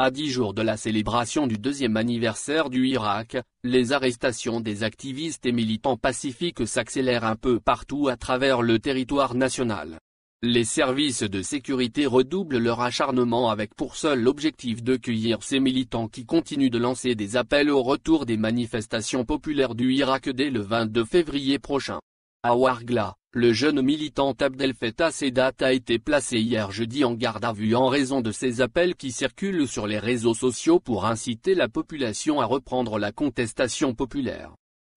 À 10 jours de la célébration du deuxième anniversaire du Irak, les arrestations des activistes et militants pacifiques s'accélèrent un peu partout à travers le territoire national. Les services de sécurité redoublent leur acharnement avec pour seul objectif de cueillir ces militants qui continuent de lancer des appels au retour des manifestations populaires du Irak dès le 22 février prochain. À Ouargla, le jeune militant Abdel Fattah Sedat a été placé hier jeudi en garde à vue en raison de ces appels qui circulent sur les réseaux sociaux pour inciter la population à reprendre la contestation populaire.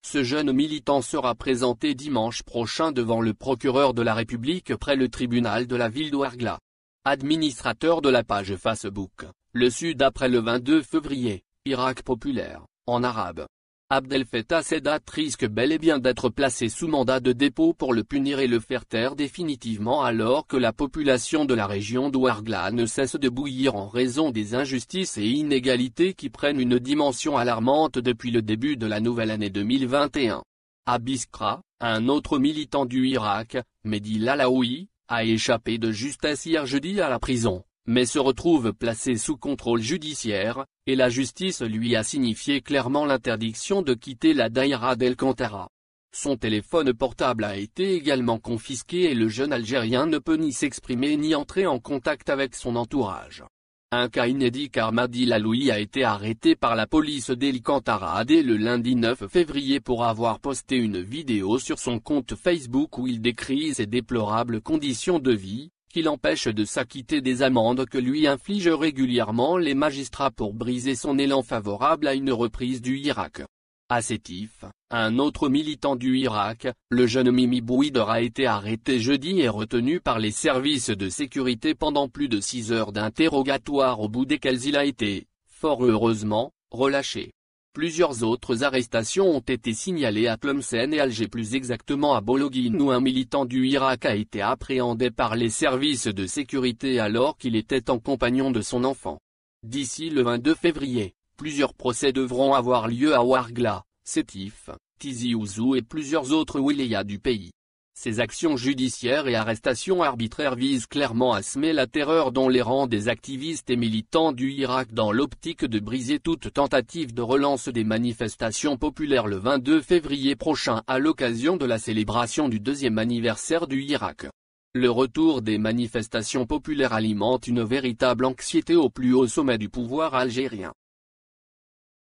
Ce jeune militant sera présenté dimanche prochain devant le procureur de la République près le tribunal de la ville d'Ouargla. Administrateur de la page Facebook, Le Sud après le 22 février, Irak populaire, en arabe. Abdel Fattah Sedat risque bel et bien d'être placé sous mandat de dépôt pour le punir et le faire taire définitivement alors que la population de la région d'Ouargla ne cesse de bouillir en raison des injustices et inégalités qui prennent une dimension alarmante depuis le début de la nouvelle année 2021. À Biskra, un autre militant du Irak, Mehdi Lalaoui, a échappé de justesse hier jeudi à la prison, mais se retrouve placé sous contrôle judiciaire, et la justice lui a signifié clairement l'interdiction de quitter la daïra d'El-Kantara. Son téléphone portable a été également confisqué et le jeune Algérien ne peut ni s'exprimer ni entrer en contact avec son entourage. Un cas inédit car Mehdi Lalaoui a été arrêté par la police d'El-Kantara dès le lundi 9 février pour avoir posté une vidéo sur son compte Facebook où il décrit ses déplorables conditions de vie, qui l'empêche de s'acquitter des amendes que lui infligent régulièrement les magistrats pour briser son élan favorable à une reprise du Irak. À Sétif, un autre militant du Irak, le jeune Mimi Bouider a été arrêté jeudi et retenu par les services de sécurité pendant plus de 6 heures d'interrogatoire au bout desquelles il a été, fort heureusement, relâché. Plusieurs autres arrestations ont été signalées à Tlemcen et Alger, plus exactement à Bologhine où un militant du Irak a été appréhendé par les services de sécurité alors qu'il était en compagnon de son enfant. D'ici le 22 février, plusieurs procès devront avoir lieu à Ouargla, Sétif, Tizi Ouzou et plusieurs autres wilayas du pays. Ces actions judiciaires et arrestations arbitraires visent clairement à semer la terreur dans les rangs des activistes et militants du Irak dans l'optique de briser toute tentative de relance des manifestations populaires le 22 février prochain à l'occasion de la célébration du deuxième anniversaire du Irak. Le retour des manifestations populaires alimente une véritable anxiété au plus haut sommet du pouvoir algérien.